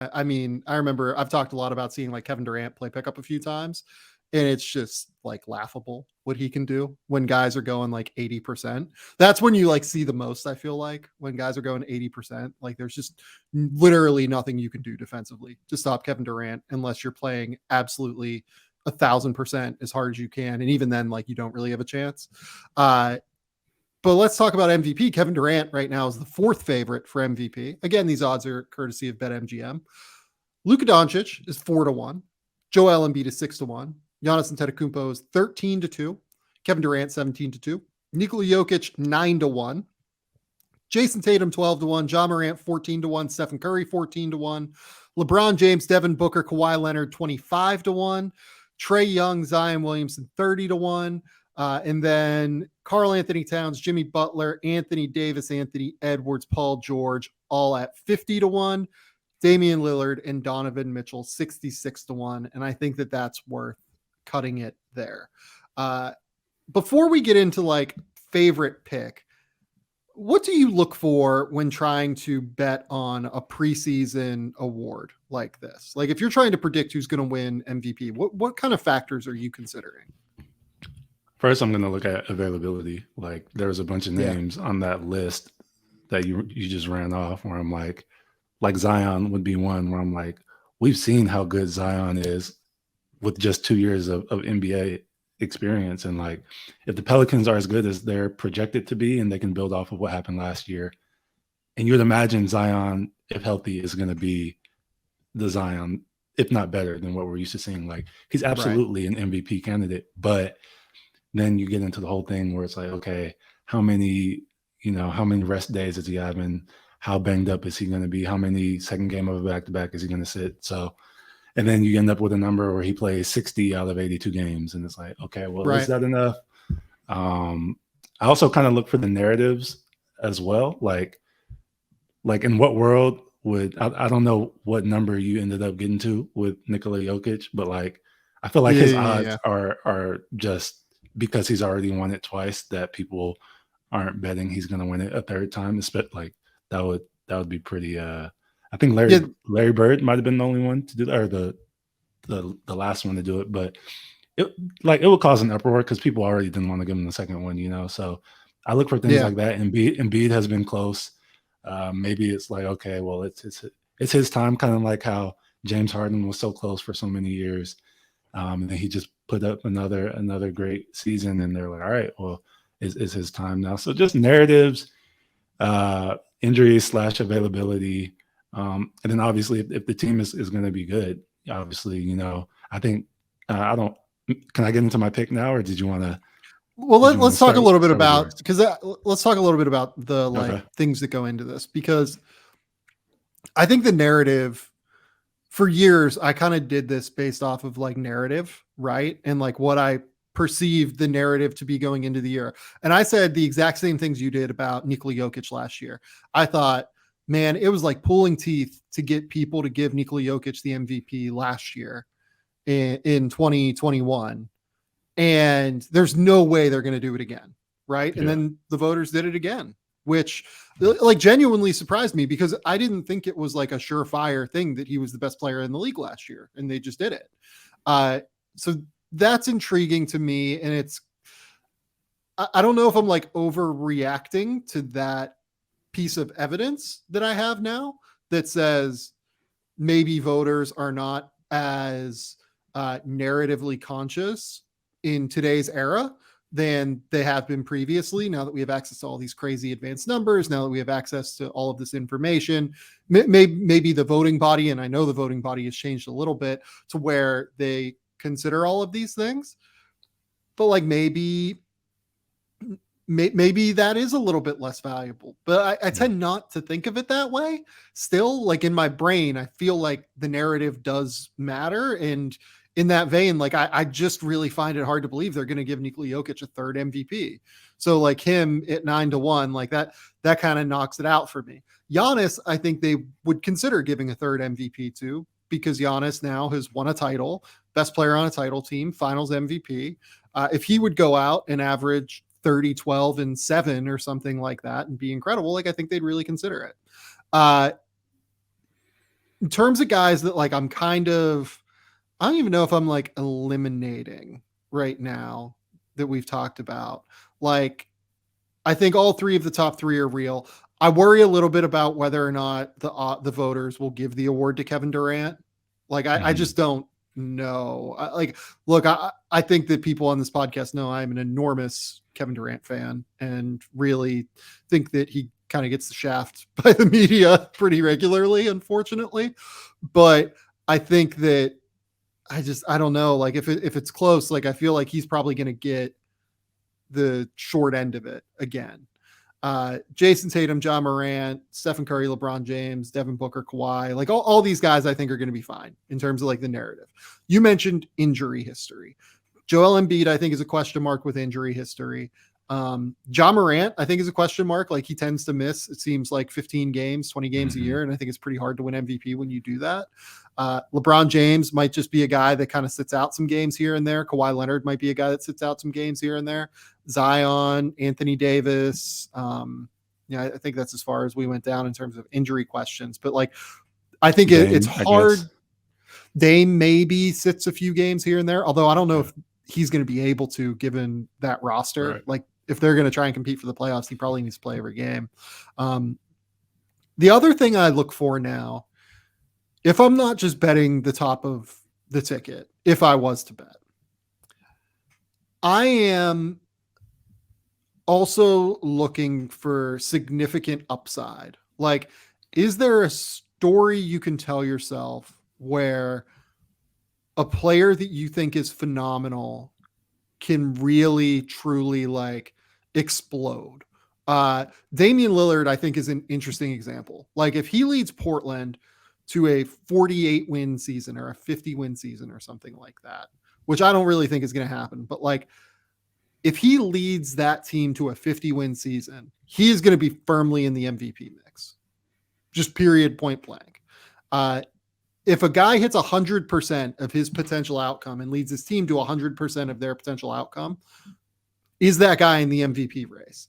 I mean, I remember I've talked a lot about seeing like Kevin Durant play pickup a few times, and it's just like laughable what he can do when guys are going like 80%. That's when you like see the most, I feel like, when guys are going 80%. Like there's just literally nothing you can do defensively to stop Kevin Durant unless you're playing absolutely 1,000% as hard as you can. And even then, like you don't really have a chance. But let's talk about MVP. Kevin Durant right now is the 4th favorite for MVP. Again, these odds are courtesy of BetMGM. Luka Doncic is 4-1. Joel Embiid is 6-1. Giannis Antetokounmpo is 13-2. Kevin Durant 17-2. Nikola Jokic 9-1. Jason Tatum 12-1. Ja Morant 14-1. Stephen Curry 14-1. LeBron James, Devin Booker, Kawhi Leonard 25-1. Trae Young, Zion Williamson 30-1. And then Karl Anthony Towns, Jimmy Butler, Anthony Davis, Anthony Edwards, Paul George, all at 50-1. Damian Lillard and Donovan Mitchell 66-1. And I think that that's worth cutting it there. Before we get into like favorite pick, what do you look for when trying to bet on a preseason award like this? Like if you're trying to predict who's going to win MVP, what kind of factors are you considering? First, I'm going to look at availability. Like there's a bunch of names on that list that you just ran off where I'm like Zion would be one where I'm like, we've seen how good Zion is with just 2 years of NBA experience. And like, if the Pelicans are as good as they're projected to be and they can build off of what happened last year, and you would imagine Zion, if healthy, is going to be the Zion, if not better than what we're used to seeing. Like he's absolutely an MVP candidate, but then you get into the whole thing where it's like, okay, how many rest days is he having? How banged up is he going to be? How many second game of a back-to-back is he going to sit? So, and then you end up with a number where he plays 60 out of 82 games. And it's like, okay, well, is that enough? I also kind of look for the narratives as well. Like in what world would, I don't know what number you ended up getting to with Nikola Jokic, but like, I feel like his odds are just because he's already won it twice that people aren't betting he's going to win it a third time. Like that would be pretty, I think Larry Bird might've been the only one to do that, or the last one to do it, but it would cause an uproar because people already didn't want to give him the second one, so I look for things like that. Embiid has been close. Maybe it's like, okay, well, it's his time, kind of like how James Harden was so close for so many years. And then he just put up another great season, and they're like, all right, well, is his time now. So just narratives, injuries / availability. And then obviously if the team is going to be good, obviously, I think, can I get into my pick now, or did you want to? Well, let's talk a little bit about, let's talk a little bit about the things that go into this, because I think the narrative for years, I kind of did this based off of like narrative, right? And like what I perceived the narrative to be going into the year. And I said the exact same things you did about Nikola Jokic last year. I thought, man, it was like pulling teeth to get people to give Nikola Jokic the MVP last year in 2021. And there's no way they're going to do it again. Right. And then the voters did it again, which like genuinely surprised me, because I didn't think it was like a surefire thing that he was the best player in the league last year, and they just did it. So that's intriguing to me. And I don't know if I'm like overreacting to that piece of evidence that I have now that says maybe voters are not as narratively conscious in today's era than they have been previously. Now that we have access to all these crazy advanced numbers, now that we have access to all of this information, maybe the voting body, and I know the voting body has changed a little bit to where they consider all of these things, but like maybe that is a little bit less valuable, but I tend not to think of it that way. Still, like in my brain, I feel like the narrative does matter. And in that vein, like I just really find it hard to believe they're going to give Nikola Jokic a third MVP. So like him at 9-1, like that kind of knocks it out for me. Giannis, I think they would consider giving a third MVP to, because Giannis now has won a title, best player on a title team, finals MVP. If he would go out and average 30, 12, and 7 or something like that and be incredible, like I think they'd really consider it. in terms of guys that like I don't even know if I'm like eliminating right now that we've talked about. Like, I think all three of the top three are real. I worry a little bit about whether or not the voters will give the award to Kevin Durant. Like, I just don't know. Look, I think that people on this podcast know I'm an enormous Kevin Durant fan and really think that he kind of gets the shaft by the media pretty regularly, unfortunately. But I think that I don't know. Like if it's close, like I feel like he's probably going to get the short end of it again. Jason Tatum, John Morant, Stephen Curry, LeBron James, Devin Booker, Kawhi, like all these guys I think are going to be fine in terms of like the narrative. You mentioned injury history. Joel Embiid, I think, is a question mark with injury history. John Morant, I think, is a question mark. Like he tends to miss, it seems like 15 games, 20 games a year. And I think it's pretty hard to win MVP when you do that. LeBron James might just be a guy that kind of sits out some games here and there. Kawhi Leonard might be a guy that sits out some games here and there. Zion, Anthony Davis. I think that's as far as we went down in terms of injury questions. But like, I think it's hard. Dame maybe sits a few games here and there, although I don't know if he's going to be able to, given that roster. Right. Like if they're going to try and compete for the playoffs, he probably needs to play every game. The other thing I look for now, if I'm not just betting the top of the ticket, if I was to bet, I am also looking for significant upside. Like, is there a story you can tell yourself where a player that you think is phenomenal can really, truly like explode? Damian Lillard, I think, is an interesting example. Like if he leads Portland to a 48 win season or a 50 win season or something like that, which I don't really think is going to happen, but like if he leads that team to a 50 win season, he is going to be firmly in the MVP mix, just period, point blank. If a guy hits 100% of his potential outcome and leads his team to 100% of their potential outcome, is that guy in the MVP race?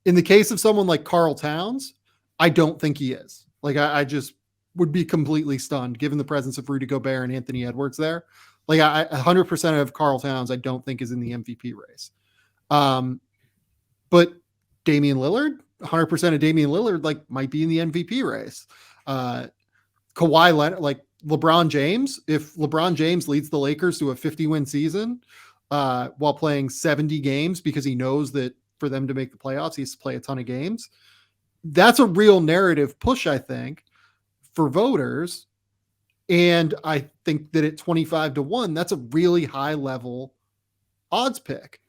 In the case of someone like Karl Towns, I don't think he is. Like I just would be completely stunned given the presence of Rudy Gobert and Anthony Edwards there. Like 100% of Karl Towns, I don't think is in the MVP race. But Damian Lillard, 100% of Damian Lillard, like might be in the MVP race. Kawhi Leonard, like LeBron James, if LeBron James leads the Lakers to a 50 win season while playing 70 games because he knows that for them to make the playoffs, he has to play a ton of games. That's a real narrative push, I think, for voters. And I think that at 25-1, that's a really high level odds pick.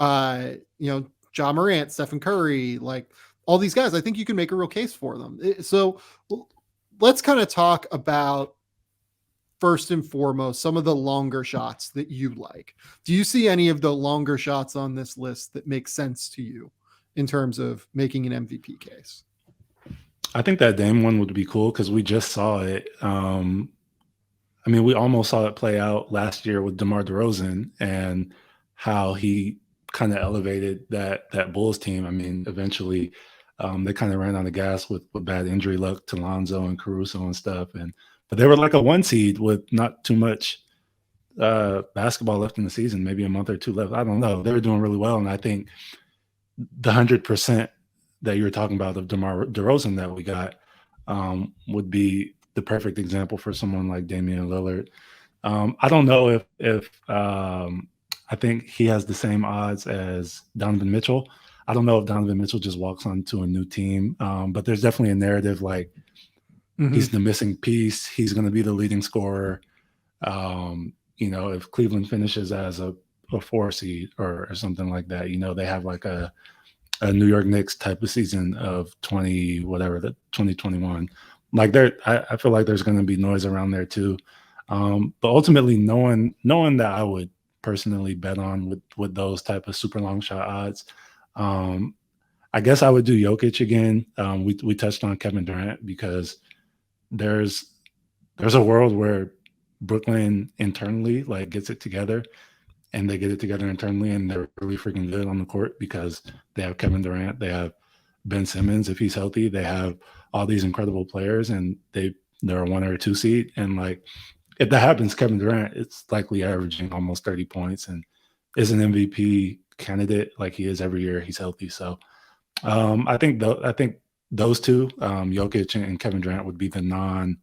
John Morant, Stephen Curry, like all these guys, I think you can make a real case for them. So let's kind of talk about, first and foremost, some of the longer shots that you like. Do you see any of the longer shots on this list that make sense to you in terms of making an MVP case? I think that Dame one would be cool because we just saw it. We almost saw it play out last year with DeMar DeRozan and how he kind of elevated that Bulls team. Eventually they kind of ran on the gas with bad injury luck to Lonzo and Caruso and stuff. But they were like a 1 seed with not too much basketball left in the season, maybe a month or two left. I don't know. They were doing really well. And I think the 100% that you were talking about of DeMar DeRozan that we got would be the perfect example for someone like Damian Lillard. I don't know if I think he has the same odds as Donovan Mitchell. I don't know if Donovan Mitchell just walks onto a new team, but there's definitely a narrative like he's the missing piece. He's going to be the leading scorer. If Cleveland finishes as a 4 seed or something like that, they have like a New York Knicks type of season of 2021. Like I feel like there's going to be noise around there too. But ultimately, no one that I would personally bet on with those type of super long shot odds. I guess I would do Jokic again. We touched on Kevin Durant because there's a world where Brooklyn internally like gets it together, and they get it together internally, and they're really freaking good on the court because they have Kevin Durant, they have Ben Simmons if he's healthy, they have all these incredible players, and they they're a 1 or 2 seed. And like, if that happens, Kevin Durant, it's likely averaging almost 30 points and is an MVP candidate like he is every year he's healthy. So I think those two, Jokic and Kevin Durant, would be the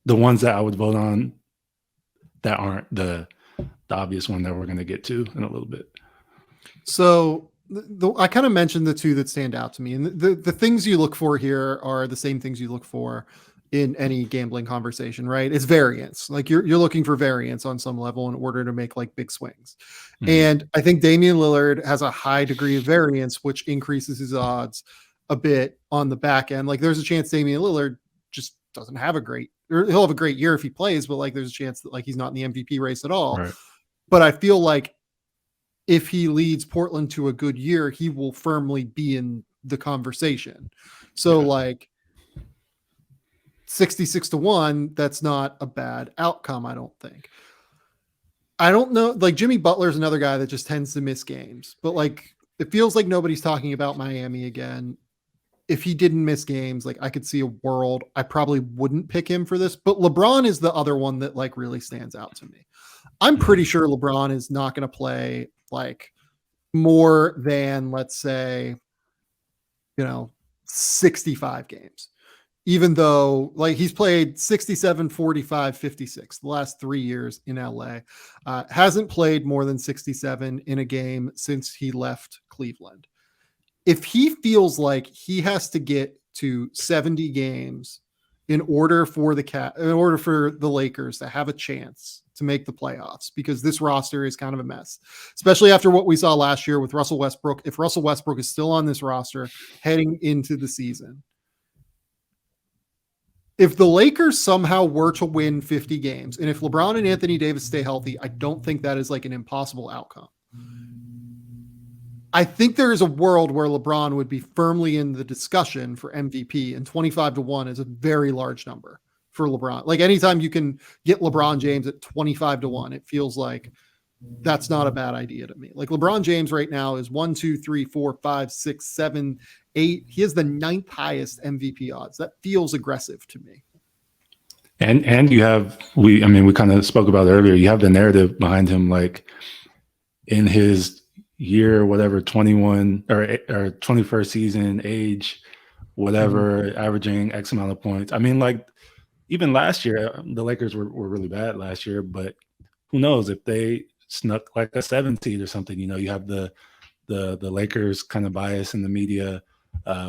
ones that I would vote on that aren't the obvious one that we're going to get to in a little bit. So I kind of mentioned the two that stand out to me, and the things you look for here are the same things you look for in any gambling conversation, right? It's variance. Like you're looking for variance on some level in order to make like big swings. Mm-hmm. And I think Damian Lillard has a high degree of variance, which increases his odds a bit on the back end. Like there's a chance Damian Lillard just doesn't have a great, or he'll have a great year if he plays, but like there's a chance that like he's not in the MVP race at all. Right. But I feel like if he leads Portland to a good year, he will firmly be in the conversation. So like 66-1, that's not a bad outcome, I don't think. I don't know, like Jimmy Butler's another guy that just tends to miss games, but like it feels like nobody's talking about Miami again. If he didn't miss games, like I could see a world, I probably wouldn't pick him for this, but LeBron is the other one that like really stands out to me. I'm pretty sure LeBron is not going to play like more than, let's say, 65 games, even though like he's played 67, 45, 56 the last 3 years in LA, hasn't played more than 67 in a game since he left Cleveland. If he feels like he has to get to 70 games in order for the Lakers to have a chance to make the playoffs, because this roster is kind of a mess, especially after what we saw last year with Russell Westbrook. If Russell Westbrook is still on this roster heading into the season, if the Lakers somehow were to win 50 games, and if LeBron and Anthony Davis stay healthy, I don't think that is like an impossible outcome. I think there is a world where LeBron would be firmly in the discussion for MVP, and 25-1 is a very large number for LeBron. Like anytime you can get LeBron James at 25-1, it feels like that's not a bad idea to me. Like LeBron James right now is 1, 2, 3, 4, 5, 6, 7, 8. He has the 9th highest MVP odds. That feels aggressive to me. And you have, we kind of spoke about it earlier, you have the narrative behind him, like in his year, whatever, 21 or 21st season age, whatever, averaging X amount of points. I mean, like even last year, the Lakers were really bad last year, but who knows if they snuck like a 7 seed or something, you have the Lakers kind of bias in the media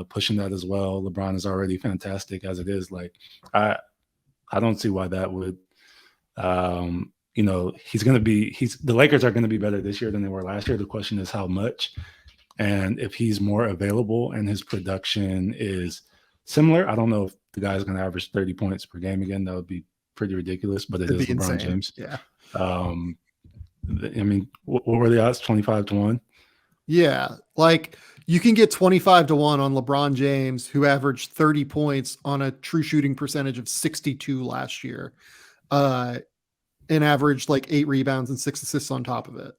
pushing that as well. LeBron is already fantastic as it is. Like I don't see why that would, the Lakers are going to be better this year than they were last year. The question is how much, and if he's more available and his production is similar. I don't know if the guy's going to average 30 points per game again. That would be pretty ridiculous, but It'd is LeBron insane. James. Yeah. What were the odds? 25-1. Yeah. Like you can get 25-1 on LeBron James, who averaged 30 points on a true shooting percentage of 62 last year. And averaged like 8 rebounds and 6 assists on top of it.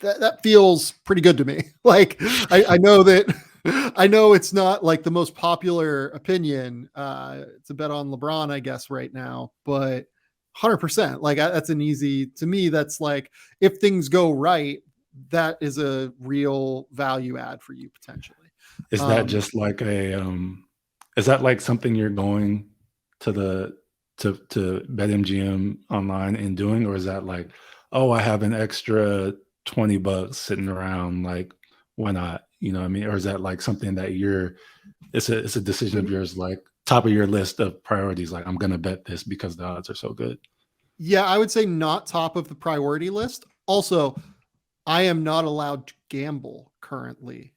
That feels pretty good to me. Like I know it's not like the most popular opinion to bet on LeBron, I guess, right now, but 100%. Like that's an easy, to me, that's like, if things go right, that is a real value add for you potentially. Is that just like is that like something you're going to BetMGM online and doing, or is that like, oh, I have an extra $20 sitting around, like why not? You know what I mean? Or is that like something that it's a decision of yours, like top of your list of priorities, like I'm gonna bet this because the odds are so good? Yeah, I would say not top of the priority list. Also, I am not allowed to gamble currently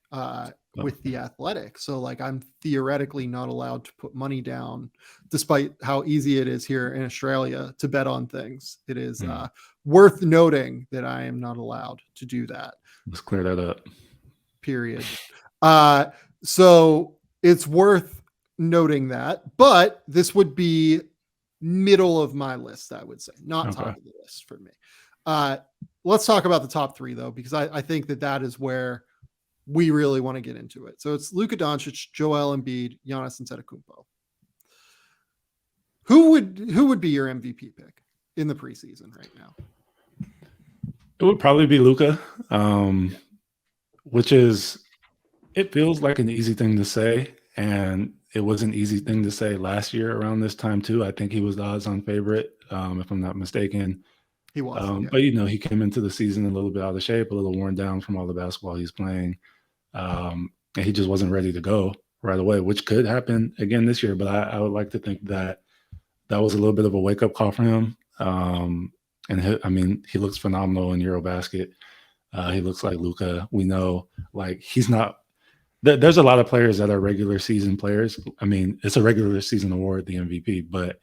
with the Athletic. So like I'm theoretically not allowed to put money down, despite how easy it is here in Australia to bet on things. It is worth noting that I am not allowed to do that. Let's clear that up. Period. So it's worth noting that, but this would be middle of my list, I would say, not top of the list for me. Let's talk about the top 3 though, because I think that is where we really want to get into it. So it's Luka Doncic, Joel Embiid, Giannis Antetokounmpo. who would be your MVP pick in the preseason right now? It would probably be Luka, which is, it feels like an easy thing to say, and it was an easy thing to say last year around this time too. I think he was the odds-on favorite, if I'm not mistaken. He was, yeah. But he came into the season a little bit out of shape, a little worn down from all the basketball he's playing, and he just wasn't ready to go right away, which could happen again this year. But I would like to think that was a little bit of a wake-up call for him. And he looks phenomenal in Eurobasket. He looks like Luka. We know, like, he's not. There's a lot of players that are regular season players. I mean, it's a regular season award, the MVP, but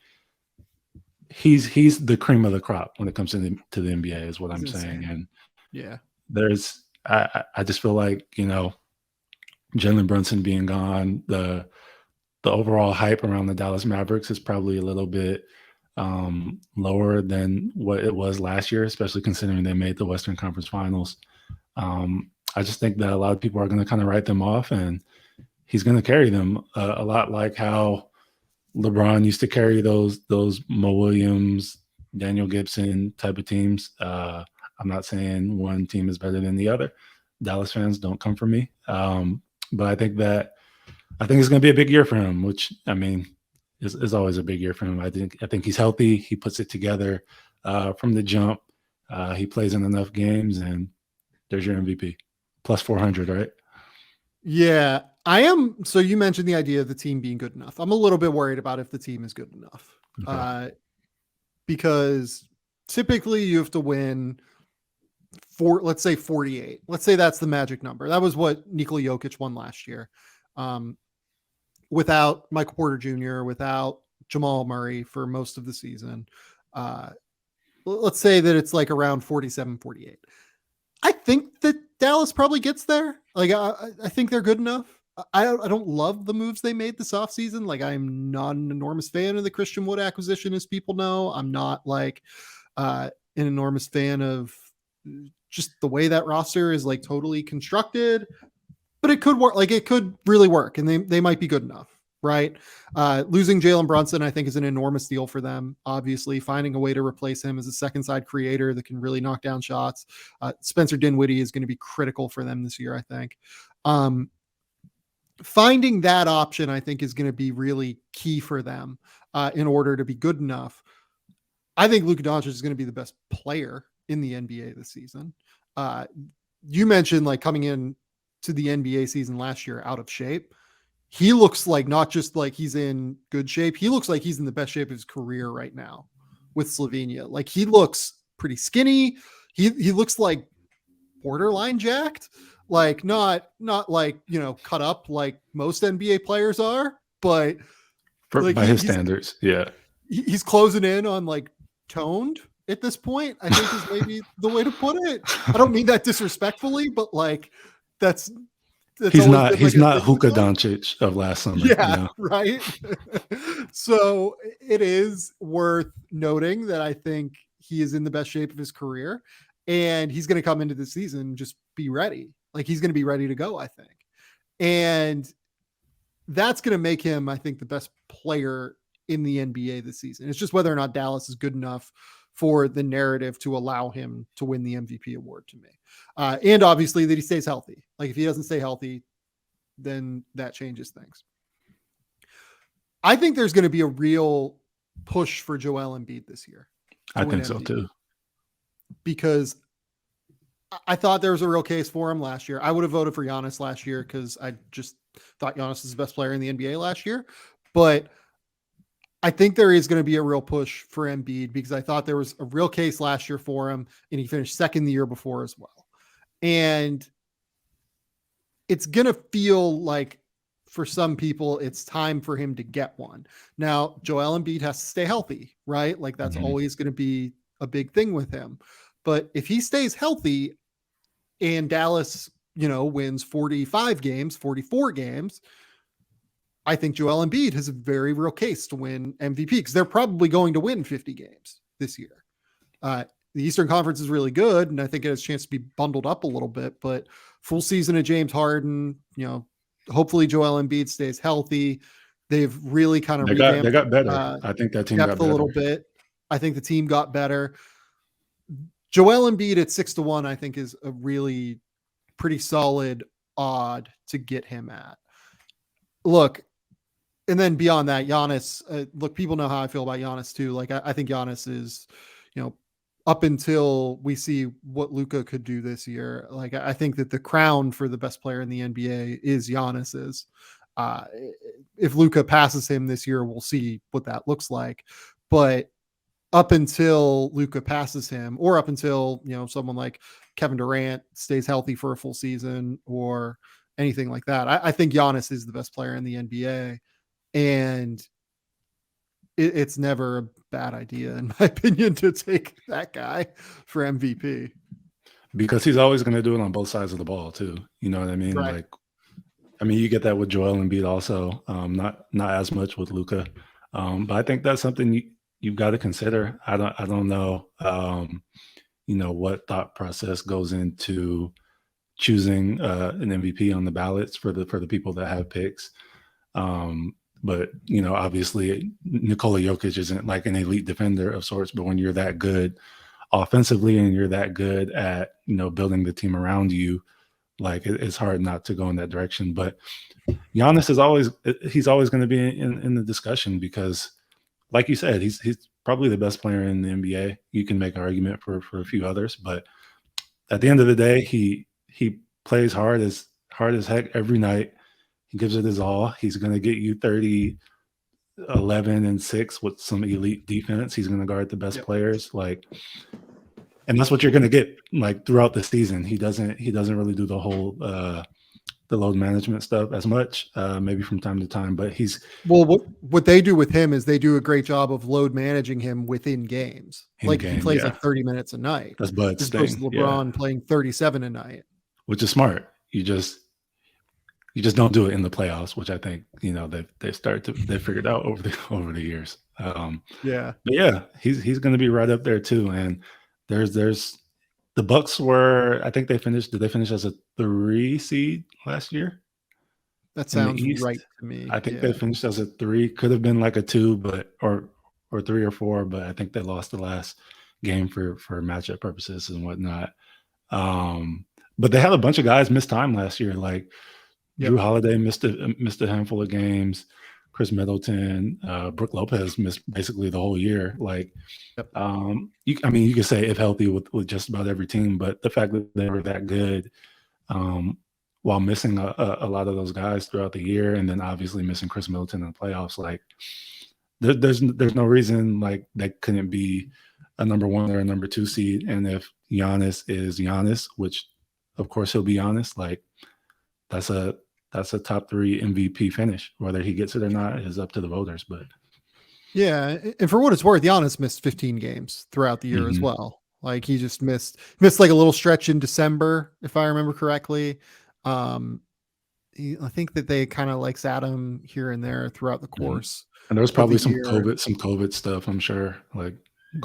he's the cream of the crop when it comes to the NBA, is what I'm saying. And yeah, I just feel like, Jalen Brunson being gone, the overall hype around the Dallas Mavericks is probably a little bit lower than what it was last year, especially considering they made the Western Conference Finals. I just think that a lot of people are going to kind of write them off, and he's going to carry them a lot like how LeBron used to carry those Mo Williams, Daniel Gibson type of teams. I'm not saying one team is better than the other. Dallas fans, don't come for me. But I think it's going to be a big year for him, which, I mean, is always a big year for him. I think he's healthy. He puts it together from the jump. He plays in enough games, and there's your MVP. Plus 400, right? Yeah, I am. So you mentioned the idea of the team being good enough. I'm a little bit worried about if the team is good enough. Okay. Because typically you have to win let's say 48. Let's say that's the magic number. That was what Nikola Jokic won last year. Without Michael Porter Jr., without Jamal Murray for most of the season. Let's say that it's like around 47, 48. I think that Dallas probably gets there. Like, I think they're good enough. I don't love the moves they made this offseason. Like, I'm not an enormous fan of the Christian Wood acquisition, as people know. I'm not like an enormous fan of just the way that roster is like totally constructed, but it could work. Like, it could really work, and they might be good enough, right? Losing Jalen Brunson, I think, is an enormous deal for them. Obviously, finding a way to replace him as a second side creator that can really knock down shots. Spencer Dinwiddie is going to be critical for them this year, I think. Finding that option, I think, is going to be really key for them in order to be good enough. I think Luka Doncic is going to be the best player in the NBA this season. You mentioned like coming in to the NBA season last year out of shape. He looks like not just like he's in good shape. He looks like he's in the best shape of his career right now with Slovenia. Like, he looks pretty skinny. He looks like borderline jacked, like not like, cut up like most NBA players are, but like, by his standards. Yeah. He's closing in on like toned at this point, I think is maybe the way to put it. I don't mean that disrespectfully, but like he's not Luka Doncic of last summer. Yeah, right. So it is worth noting that I think he is in the best shape of his career, and he's going to come into the season and just be ready. Like, he's going to be ready to go, I think. And that's going to make him, I think, the best player in the NBA this season. It's just whether or not Dallas is good enough for the narrative to allow him to win the MVP award to me. And obviously that he stays healthy. Like, if he doesn't stay healthy, then that changes things. I think there's going to be a real push for Joel Embiid this year. I think so too. Because I thought there was a real case for him last year. I would have voted for Giannis last year because I just thought Giannis is the best player in the NBA last year. But I think there is going to be a real push for Embiid because I thought there was a real case last year for him, and he finished second the year before as well. And it's going to feel like for some people, it's time for him to get one. Now, Joel Embiid has to stay healthy, right? Like, that's always going to be a big thing with him. But if he stays healthy and Dallas, wins 45 games, 44 games, I think Joel Embiid has a very real case to win MVP because they're probably going to win 50 games this year. The Eastern Conference is really good, and I think it has a chance to be bundled up a little bit, but full season of James Harden, hopefully Joel Embiid stays healthy. They've really kind of They revamped got better. I think that team got depth a better. little bit. I think the team got better. Joel Embiid at 6-1, I think, is a really pretty solid odd to get him at. Look, and then beyond that, Giannis, look, people know how I feel about Giannis too. Like, I think Giannis is, up until we see what Luka could do this year, like, I think that the crown for the best player in the NBA is Giannis's. If Luka passes him this year, we'll see what that looks like. But up until Luka passes him, or up until, someone like Kevin Durant stays healthy for a full season or anything like that, I think Giannis is the best player in the NBA. And it's never a bad idea, in my opinion, to take that guy for MVP. Because he's always going to do it on both sides of the ball too. You know what I mean? Right. Like, I mean, you get that with Joel Embiid also, not as much with Luka. But I think that's something you've got to consider. I don't know, what thought process goes into choosing an MVP on the ballots for the people that have picks. But obviously Nikola Jokic isn't like an elite defender of sorts, but when you're that good offensively and you're that good at, building the team around you, like it's hard not to go in that direction. But Giannis he's always going to be in the discussion because, like you said, he's probably the best player in the NBA. You can make an argument for a few others, but at the end of the day, he plays hard as heck every night. He gives it his all. He's going to get you 30, 11, and 6 with some elite defense. He's going to guard the best players, and that's what you're going to get like throughout the season. He doesn't really do the whole the load management stuff as much, maybe from time to time, but what they do with him is they do a great job of load managing him within games. He plays like 30 minutes a night. That's Bud's thing. LeBron playing 37 a night, which is smart. You just don't do it in the playoffs, which I think they figured out over the years. But yeah, he's going to be right up there too. And there's the Bucks were, I think did they finish as a 3 seed last year? That sounds right to me. I think they finished as a 3. Could have been like a 2, but or 3 or 4, but I think they lost the last game for matchup purposes and whatnot. But they had a bunch of guys miss time last year, like Drew Holiday missed a handful of games. Chris Middleton, Brook Lopez missed basically the whole year. Like, you could say if healthy with just about every team, but the fact that they were that good, while missing a lot of those guys throughout the year, and then obviously missing Chris Middleton in the playoffs, like there's no reason like they couldn't be a number 1 or a number 2 seed. And if Giannis is Giannis, which of course he'll be Giannis, like that's a top 3 MVP finish. Whether he gets it or not is up to the voters. But yeah, and for what it's worth, Giannis missed 15 games throughout the year as well. Like he just missed like a little stretch in December, if I remember correctly. I think that they kind of like sat him here and there throughout the course. And there was probably some COVID stuff, I'm sure. Like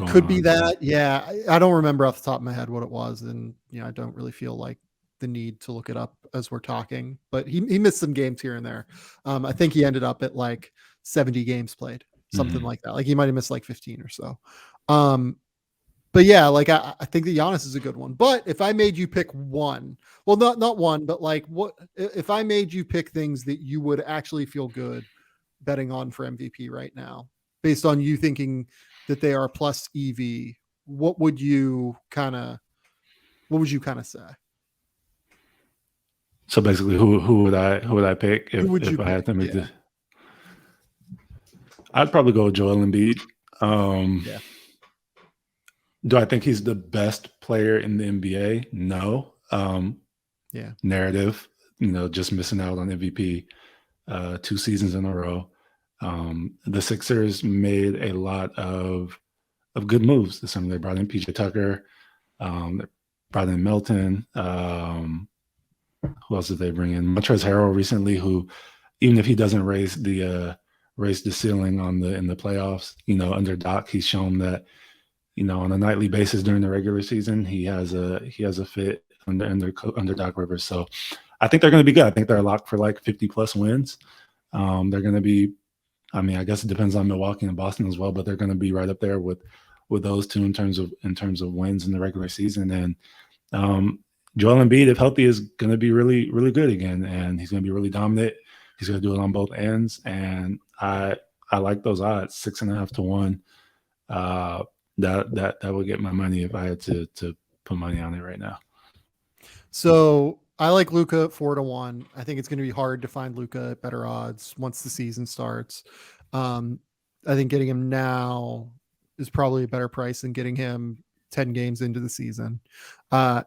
could be that. Yeah, I don't remember off the top of my head what it was, and I don't really feel like the need to look it up as we're talking, but he missed some games here and there. I think he ended up at like 70 games played, something like that. Like he might've missed like 15 or so. But yeah, like I think that Giannis is a good one, but if I made you pick one, well, not one, but like what, if I made you pick things that you would actually feel good betting on for MVP right now, based on you thinking that they are plus EV, what would you kind of say? So basically, who would I pick if I had to make this? I'd probably go with Joel Embiid. Do I think he's the best player in the NBA? No. Narrative, just missing out on MVP 2 seasons in a row. The Sixers made a lot of good moves this summer. They brought in PJ Tucker, they brought in Melton. Who else did they bring in? Montrezl Harrell recently, who, even if he doesn't raise the ceiling in the playoffs, under Doc, he's shown that, on a nightly basis during the regular season, he has a fit under Doc Rivers. So I think they're going to be good. I think they're locked for like 50 plus wins. They're going to be I mean, I guess it depends on Milwaukee and Boston as well, but they're going to be right up there with those two in terms of wins in the regular season. And Joel Embiid, if healthy, is going to be really, really good again, and he's going to be really dominant. He's going to do it on both ends, and I like those odds, 6.5 to 1. That would get my money if I had to put money on it right now. So I like Luka 4 to 1. I think it's going to be hard to find Luka at better odds once the season starts. I think getting him now is probably a better price than getting him 10 games into the season. And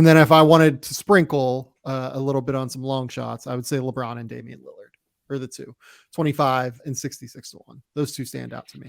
then if I wanted to sprinkle a little bit on some long shots, I would say LeBron and Damian Lillard are the two, 25 and 66 to 1. Those two stand out to me.